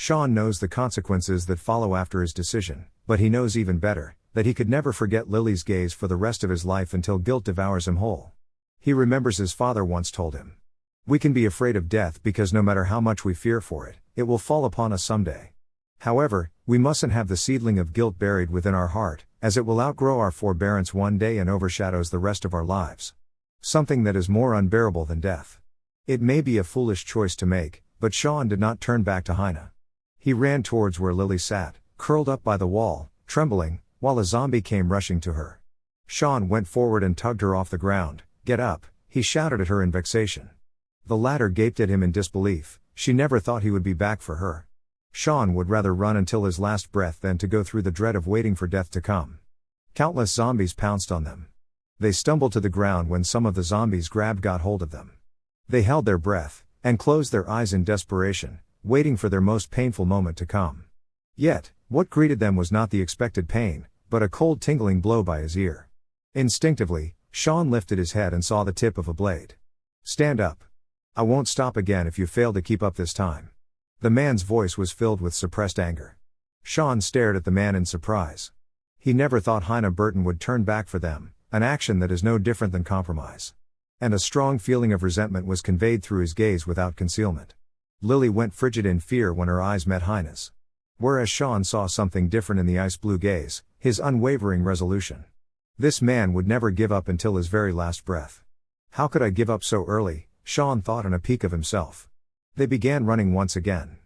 Sean knows the consequences that follow after his decision, but he knows even better, that he could never forget Lily's gaze for the rest of his life until guilt devours him whole. He remembers his father once told him, "We can be afraid of death because no matter how much we fear for it, it will fall upon us someday. However, we mustn't have the seedling of guilt buried within our heart, as it will outgrow our forbearance one day and overshadows the rest of our lives. Something that is more unbearable than death." It may be a foolish choice to make, but Sean did not turn back to Heine. He ran towards where Lily sat, curled up by the wall, trembling, while a zombie came rushing to her. Sean went forward and tugged her off the ground. "Get up," he shouted at her in vexation. The latter gaped at him in disbelief. She never thought he would be back for her. Sean would rather run until his last breath than to go through the dread of waiting for death to come. Countless zombies pounced on them. They stumbled to the ground when some of the zombies got hold of them. They held their breath, and closed their eyes in desperation, waiting for their most painful moment to come. Yet, what greeted them was not the expected pain, but a cold tingling blow by his ear. Instinctively, Sean lifted his head and saw the tip of a blade. "Stand up. I won't stop again if you fail to keep up this time." The man's voice was filled with suppressed anger. Sean stared at the man in surprise. He never thought Heine Burton would turn back for them, an action that is no different than compromise. And a strong feeling of resentment was conveyed through his gaze without concealment. Lily went frigid in fear when her eyes met Heine's. Whereas Sean saw something different in the ice-blue gaze, his unwavering resolution. This man would never give up until his very last breath. "How could I give up so early?" Sean thought in a pique of himself. They began running once again.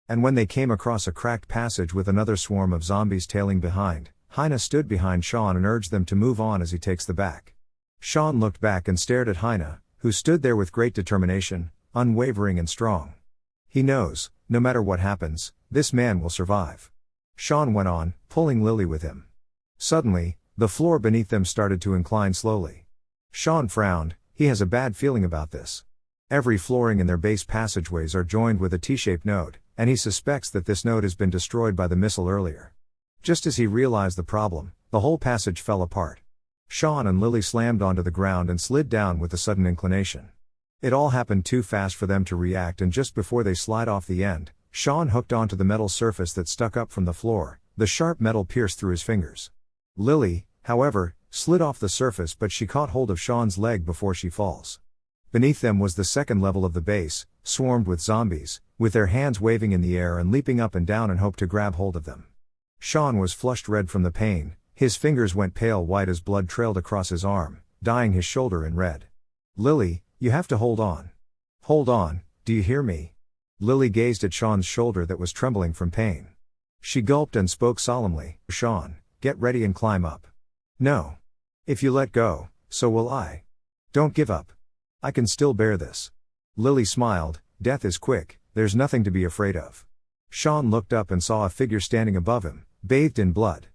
And when they came across a cracked passage with another swarm of zombies tailing behind, Heine stood behind Sean and urged them to move on as he takes the back. Sean looked back and stared at Heine, who stood there with great determination, unwavering and strong. He knows, no matter what happens, this man will survive. Sean went on, pulling Lily with him. Suddenly, the floor beneath them started to incline slowly. Sean frowned. He has a bad feeling about this. Every flooring in their base passageways are joined with a T-shaped node, and he suspects that this node has been destroyed by the missile earlier. Just as he realized the problem, the whole passage fell apart. Sean and Lily slammed onto the ground and slid down with a sudden inclination. It all happened too fast for them to react, and just before they slide off the end, Sean hooked onto the metal surface that stuck up from the floor. The sharp metal pierced through his fingers. Lily, however, slid off the surface, but she caught hold of Sean's leg before she falls. Beneath them was the second level of the base, swarmed with zombies, with their hands waving in the air and leaping up and down in hope to grab hold of them. Sean was flushed red from the pain. His fingers went pale white as blood trailed across his arm, dyeing his shoulder in red. "Lily, you have to hold on. Hold on, do you hear me?" Lily gazed at Sean's shoulder that was trembling from pain. She gulped and spoke solemnly, "Sean, get ready and climb up. No. If you let go, so will I. Don't give up. I can still bear this." Lily smiled. "Death is quick, there's nothing to be afraid of." Sean looked up and saw a figure standing above him, bathed in blood.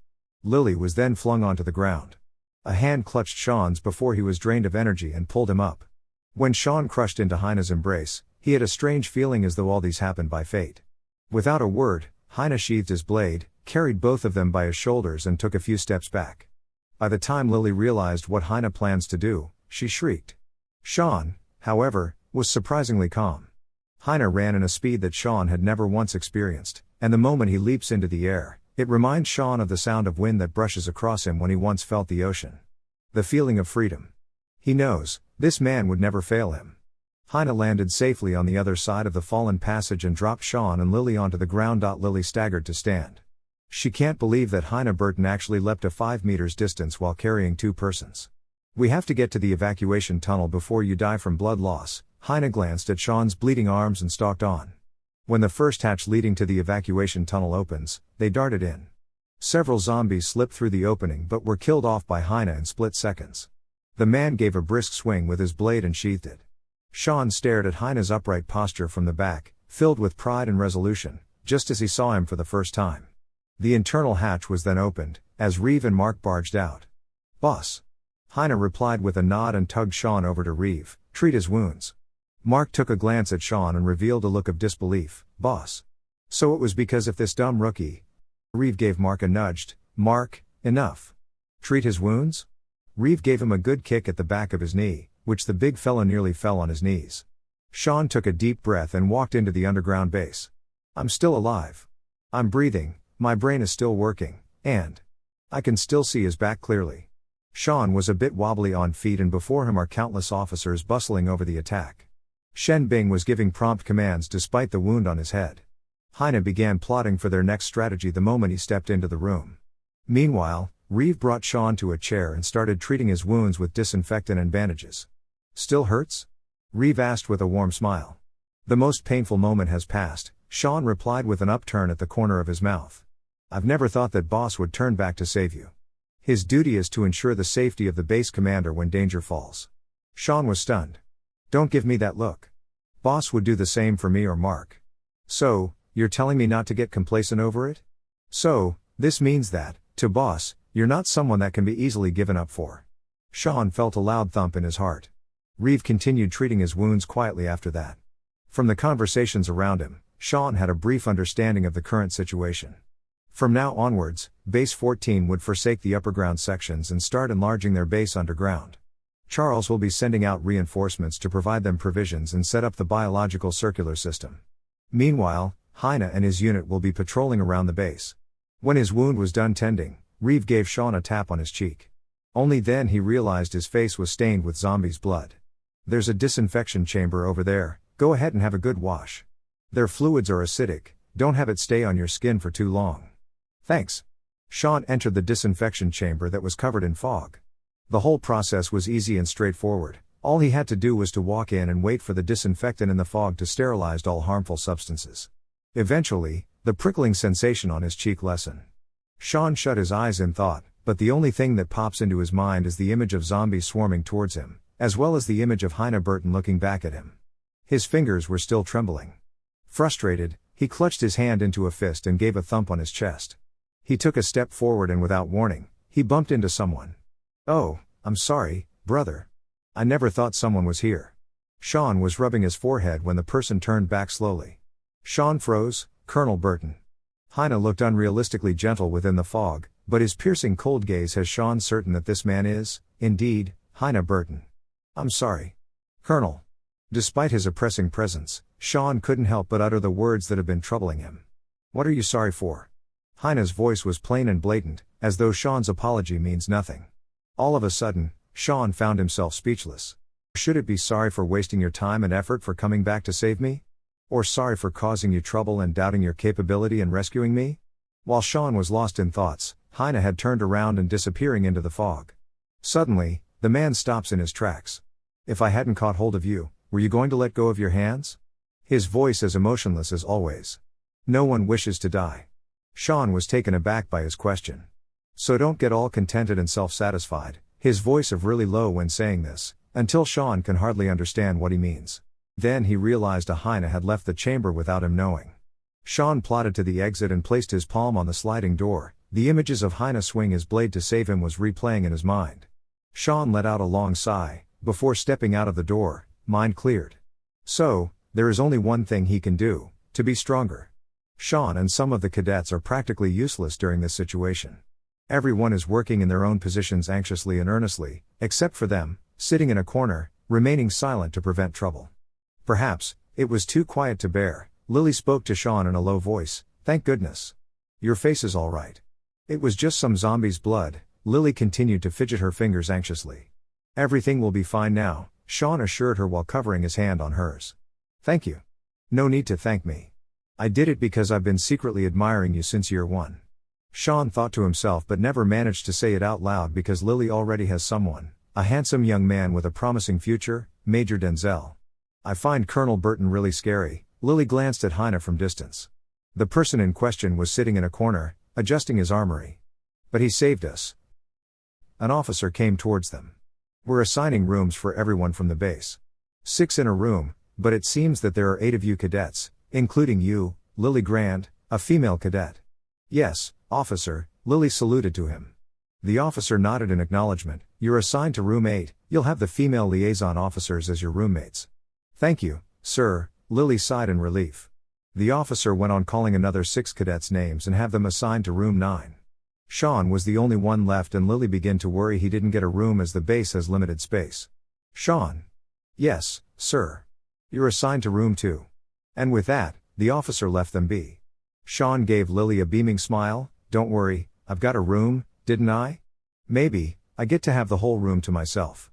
Lily was then flung onto the ground. A hand clutched Sean's before he was drained of energy and pulled him up. When Sean crushed into Heine's embrace, he had a strange feeling as though all these happened by fate. Without a word, Heine sheathed his blade, carried both of them by his shoulders and took a few steps back. By the time Lily realized what Heine plans to do, she shrieked. Sean, however, was surprisingly calm. Heine ran in a speed that Sean had never once experienced, and the moment he leaps into the air, it reminds Sean of the sound of wind that brushes across him when he once felt the ocean. The feeling of freedom. He knows, this man would never fail him. Heine landed safely on the other side of the fallen passage and dropped Sean and Lily onto the ground. Lily staggered to stand. She can't believe that Heine Burton actually leapt a 5 meters distance while carrying 2 persons. "We have to get to the evacuation tunnel before you die from blood loss." Heine glanced at Sean's bleeding arms and stalked on. When the first hatch leading to the evacuation tunnel opens, they darted in. Several zombies slipped through the opening but were killed off by Heine in split seconds. The man gave a brisk swing with his blade and sheathed it. Sean stared at Heine's upright posture from the back, filled with pride and resolution, just as he saw him for the first time. The internal hatch was then opened, as Reeve and Mark barged out. "Boss." Heine replied with a nod and tugged Sean over to Reeve. "Treat his wounds." Mark took a glance at Sean and revealed a look of disbelief. "Boss. So it was because of this dumb rookie." Reeve gave Mark a nudge. "Mark, enough. Treat his wounds?" Reeve gave him a good kick at the back of his knee, which the big fellow nearly fell on his knees. Sean took a deep breath and walked into the underground base. I'm still alive. I'm breathing, my brain is still working, and I can still see his back clearly. Sean was a bit wobbly on feet, and before him are countless officers bustling over the attack. Shen Bing was giving prompt commands despite the wound on his head. Heine began plotting for their next strategy the moment he stepped into the room. Meanwhile, Reeve brought Sean to a chair and started treating his wounds with disinfectant and bandages. Still hurts? Reeve asked with a warm smile. The most painful moment has passed, Sean replied with an upturn at the corner of his mouth. I've never thought that boss would turn back to save you. His duty is to ensure the safety of the base commander when danger falls. Sean was stunned. Don't give me that look. Boss would do the same for me or Mark. So, you're telling me not to get complacent over it? So, this means that, to boss, you're not someone that can be easily given up for. Sean felt a loud thump in his heart. Reeve continued treating his wounds quietly after that. From the conversations around him, Sean had a brief understanding of the current situation. From now onwards, Base 14 would forsake the upperground sections and start enlarging their base underground. Charles will be sending out reinforcements to provide them provisions and set up the biological circular system. Meanwhile, Heine and his unit will be patrolling around the base. When his wound was done tending, Reeve gave Sean a tap on his cheek. Only then he realized his face was stained with zombies' blood. There's a disinfection chamber over there, go ahead and have a good wash. Their fluids are acidic, don't have it stay on your skin for too long. Thanks. Sean entered the disinfection chamber that was covered in fog. The whole process was easy and straightforward. All he had to do was to walk in and wait for the disinfectant in the fog to sterilize all harmful substances. Eventually, the prickling sensation on his cheek lessened. Sean shut his eyes in thought, but the only thing that pops into his mind is the image of zombies swarming towards him, as well as the image of Heine Burton looking back at him. His fingers were still trembling. Frustrated, he clutched his hand into a fist and gave a thump on his chest. He took a step forward and without warning, he bumped into someone. Oh, I'm sorry, brother. I never thought someone was here. Sean was rubbing his forehead when the person turned back slowly. Sean froze. Colonel Burton. Heine looked unrealistically gentle within the fog, but his piercing cold gaze has Sean certain that this man is, indeed, Heine Burton. I'm sorry. Colonel. Despite his oppressing presence, Sean couldn't help but utter the words that had been troubling him. What are you sorry for? Heine's voice was plain and blatant, as though Sean's apology means nothing. All of a sudden, Sean found himself speechless. Should it be sorry for wasting your time and effort for coming back to save me? Or sorry for causing you trouble and doubting your capability in rescuing me? While Sean was lost in thoughts, Heine had turned around and disappearing into the fog. Suddenly, the man stops in his tracks. If I hadn't caught hold of you, were you going to let go of your hands? His voice as emotionless as always. No one wishes to die. Sean was taken aback by his question. So don't get all contented and self-satisfied, his voice of really low when saying this, until Sean can hardly understand what he means. Then he realized Heine had left the chamber without him knowing. Sean plodded to the exit and placed his palm on the sliding door. The images of Heine swing his blade to save him was replaying in his mind. Sean let out a long sigh, before stepping out of the door, mind cleared. So, there is only one thing he can do, to be stronger. Sean and some of the cadets are practically useless during this situation. Everyone is working in their own positions anxiously and earnestly, except for them, sitting in a corner, remaining silent to prevent trouble. Perhaps, it was too quiet to bear. Lily spoke to Sean in a low voice, thank goodness. Your face is all right. It was just some zombie's blood. Lily continued to fidget her fingers anxiously. Everything will be fine now, Sean assured her while covering his hand on hers. Thank you. No need to thank me. I did it because I've been secretly admiring you since year one. Sean thought to himself but never managed to say it out loud because Lily already has someone, a handsome young man with a promising future, Major Denzel. I find Colonel Burton really scary. Lily glanced at Heine from distance. The person in question was sitting in a corner, adjusting his armory. But he saved us. An officer came towards them. We're assigning rooms for everyone from the base. 6 in a room, but it seems that there are 8 of you cadets, including you, Lily Grand, a female cadet. Yes, officer, Lily saluted to him. The officer nodded in acknowledgement. You're assigned to room 8, you'll have the female liaison officers as your roommates. Thank you, sir, Lily sighed in relief. The officer went on calling another 6 cadets' names and have them assigned to room 9. Sean was the only one left and Lily began to worry he didn't get a room as the base has limited space. Sean. Yes, sir. You're assigned to room 2. And with that, the officer left them be. Sean gave Lily a beaming smile. Don't worry, I've got a room, didn't I? Maybe, I get to have the whole room to myself.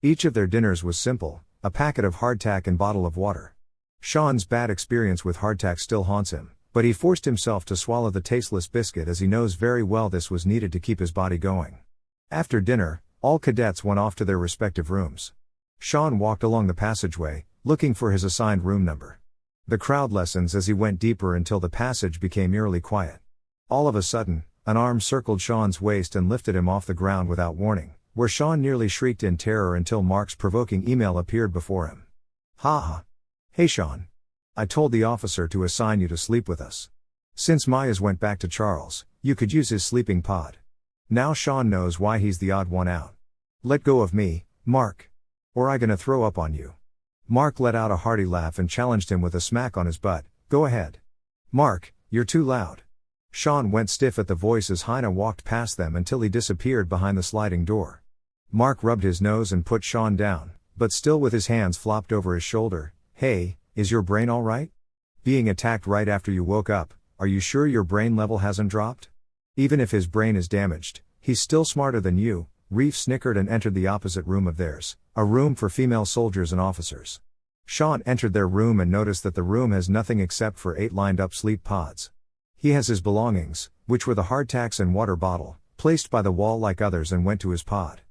Each of their dinners was simple, a packet of hardtack and bottle of water. Sean's bad experience with hardtack still haunts him, but he forced himself to swallow the tasteless biscuit as he knows very well this was needed to keep his body going. After dinner, all cadets went off to their respective rooms. Sean walked along the passageway, looking for his assigned room number. The crowd lessened as he went deeper until the passage became eerily quiet. All of a sudden, an arm circled Sean's waist and lifted him off the ground without warning, where Sean nearly shrieked in terror until Mark's provoking email appeared before him. Ha ha. Hey Sean. I told the officer to assign you to sleep with us. Since Myers went back to Charles, you could use his sleeping pod. Now Sean knows why he's the odd one out. Let go of me, Mark. Or I gonna throw up on you. Mark let out a hearty laugh and challenged him with a smack on his butt. Go ahead. Mark, you're too loud. Sean went stiff at the voice as Heine walked past them until he disappeared behind the sliding door. Mark rubbed his nose and put Sean down, but still with his hands flopped over his shoulder. Hey, is your brain all right? Being attacked right after you woke up, are you sure your brain level hasn't dropped? Even if his brain is damaged, he's still smarter than you. Reef snickered and entered the opposite room of theirs, a room for female soldiers and officers. Sean entered their room and noticed that the room has nothing except for 8 lined up sleep pods. He has his belongings, which were the hardtacks and water bottle, placed by the wall like others and went to his pod.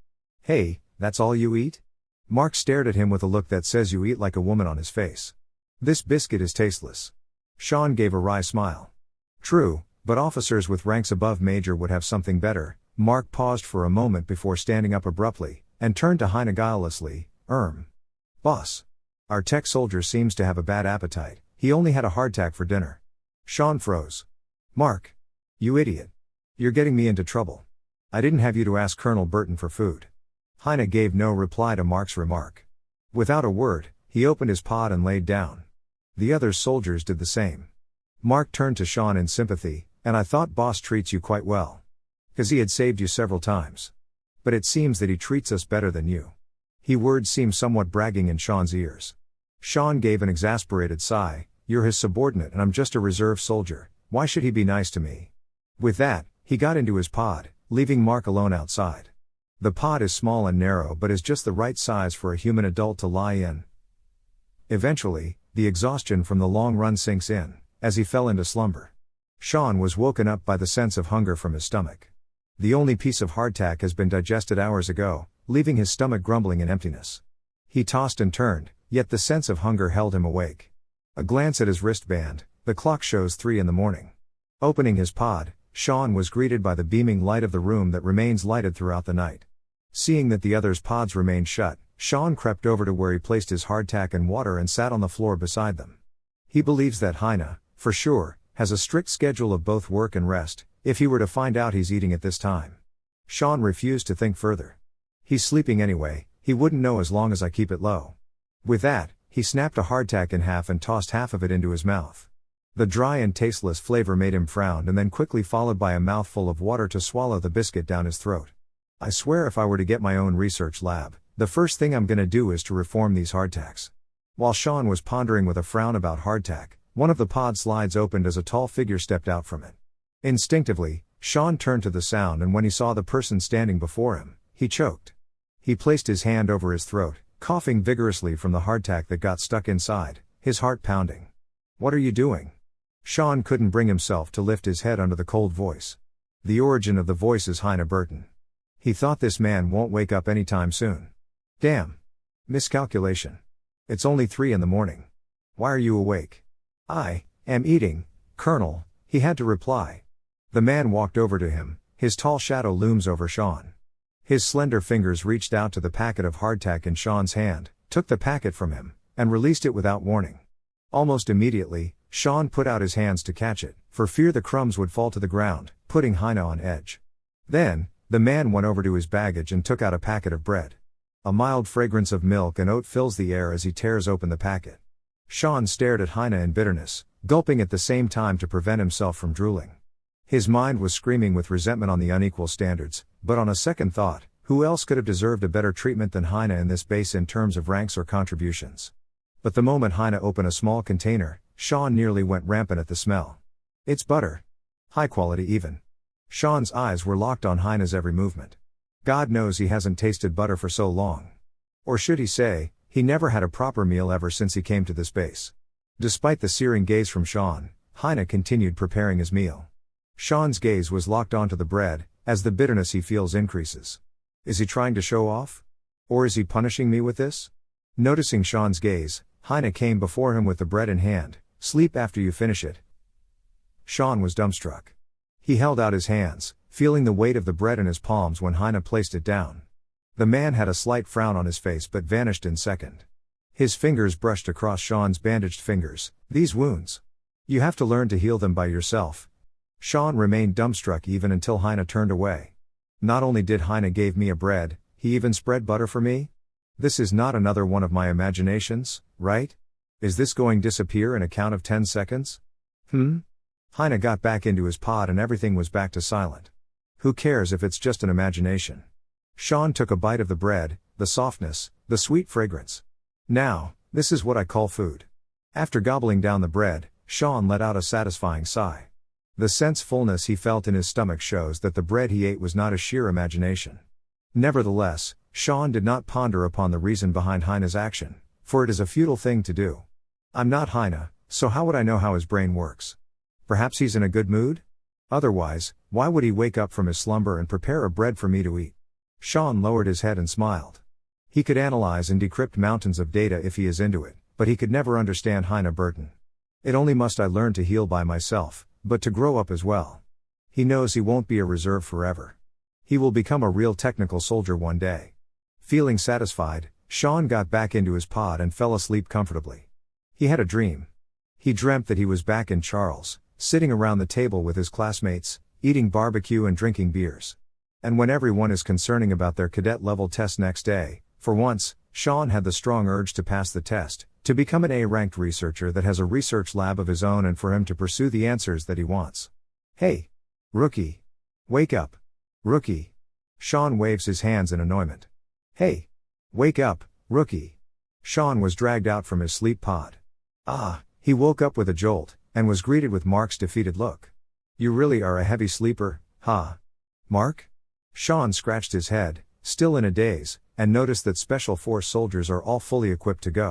Hey, that's all you eat? Mark stared at him with a look that says you eat like a woman on his face. This biscuit is tasteless. Sean gave a wry smile. True, but officers with ranks above major would have something better. Mark paused for a moment before standing up abruptly, and turned to Heine guilelessly. Boss. Our tech soldier seems to have a bad appetite, he only had a hardtack for dinner. Sean froze. Mark. You idiot. You're getting me into trouble. I didn't have you to ask Colonel Burton for food. Heine gave no reply to Mark's remark. Without a word, he opened his pod and laid down. The other soldiers did the same. Mark turned to Sean in sympathy. And I thought boss treats you quite well. 'Cause he had saved you several times. But it seems that he treats us better than you. Words seemed somewhat bragging in Sean's ears. Sean gave an exasperated sigh. You're his subordinate and I'm just a reserve soldier, why should he be nice to me? With that, he got into his pod, leaving Mark alone outside. The pod is small and narrow but is just the right size for a human adult to lie in. Eventually, the exhaustion from the long run sinks in, as he fell into slumber. Sean was woken up by the sense of hunger from his stomach. The only piece of hardtack has been digested hours ago, leaving his stomach grumbling in emptiness. He tossed and turned, yet the sense of hunger held him awake. A glance at his wristband, the clock shows 3 a.m. Opening his pod, Sean was greeted by the beaming light of the room that remains lighted throughout the night. Seeing that the others' pods remained shut, Sean crept over to where he placed his hardtack and water and sat on the floor beside them. He believes that Heine, for sure, has a strict schedule of both work and rest, if he were to find out he's eating at this time. Sean refused to think further. He's sleeping anyway, he wouldn't know as long as I keep it low. With that, he snapped a hardtack in half and tossed half of it into his mouth. The dry and tasteless flavor made him frown and then quickly followed by a mouthful of water to swallow the biscuit down his throat. I swear if I were to get my own research lab, the first thing I'm gonna do is to reform these hardtacks. While Sean was pondering with a frown about hardtack, one of the pod slides opened as a tall figure stepped out from it. Instinctively, Sean turned to the sound and when he saw the person standing before him, he choked. He placed his hand over his throat, coughing vigorously from the hardtack that got stuck inside, his heart pounding. What are you doing? Sean couldn't bring himself to lift his head under the cold voice. The origin of the voice is Heine Burton. He thought this man won't wake up anytime soon. Damn. Miscalculation. It's only 3 a.m. Why are you awake? I am eating, Colonel, he had to reply. The man walked over to him, his tall shadow looms over Sean. His slender fingers reached out to the packet of hardtack in Sean's hand, took the packet from him, and released it without warning. Almost immediately, Sean put out his hands to catch it, for fear the crumbs would fall to the ground, putting Heine on edge. Then, the man went over to his baggage and took out a packet of bread. A mild fragrance of milk and oat fills the air as he tears open the packet. Sean stared at Heine in bitterness, gulping at the same time to prevent himself from drooling. His mind was screaming with resentment on the unequal standards, but on a second thought, who else could have deserved a better treatment than Heine in this base in terms of ranks or contributions? But the moment Heine opened a small container, Sean nearly went rampant at the smell. It's butter. High quality even. Sean's eyes were locked on Heine's every movement. God knows he hasn't tasted butter for so long. Or should he say, he never had a proper meal ever since he came to this base. Despite the searing gaze from Sean, Heine continued preparing his meal. Sean's gaze was locked onto the bread, as the bitterness he feels increases. Is he trying to show off? Or is he punishing me with this? Noticing Sean's gaze, Heine came before him with the bread in hand. Sleep after you finish it. Sean was dumbstruck. He held out his hands, feeling the weight of the bread in his palms when Heine placed it down. The man had a slight frown on his face but vanished in a second. His fingers brushed across Sean's bandaged fingers. These wounds. You have to learn to heal them by yourself. Sean remained dumbstruck even until Heine turned away. Not only did Heine give me a bread, he even spread butter for me? This is not another one of my imaginations, right? Is this going to disappear in a count of 10 seconds? Heine got back into his pod and everything was back to silent. Who cares if it's just an imagination? Sean took a bite of the bread, the softness, the sweet fragrance. Now, this is what I call food. After gobbling down the bread, Sean let out a satisfying sigh. The sense fullness he felt in his stomach shows that the bread he ate was not a sheer imagination. Nevertheless, Sean did not ponder upon the reason behind Heine's action, for it is a futile thing to do. I'm not Heine, so how would I know how his brain works? Perhaps he's in a good mood? Otherwise, why would he wake up from his slumber and prepare a bread for me to eat? Sean lowered his head and smiled. He could analyze and decrypt mountains of data if he is into it, but he could never understand Heine Burton. It only must I learn to heal by myself, but to grow up as well. He knows he won't be a reserve forever. He will become a real technical soldier one day. Feeling satisfied, Sean got back into his pod and fell asleep comfortably. He had a dream. He dreamt that he was back in Charles, sitting around the table with his classmates, eating barbecue and drinking beers. And when everyone is concerning about their cadet level test next day, for once, Sean had the strong urge to pass the test, to become an A-ranked researcher that has a research lab of his own and for him to pursue the answers that he wants. Hey! Rookie! Wake up! Rookie! Sean waves his hands in annoyment. Hey! Wake up, rookie! Sean was dragged out from his sleep pod. He woke up with a jolt, and was greeted with Mark's defeated look. You really are a heavy sleeper, huh? Mark? Sean scratched his head, still in a daze, and noticed that Special Force soldiers are all fully equipped to go.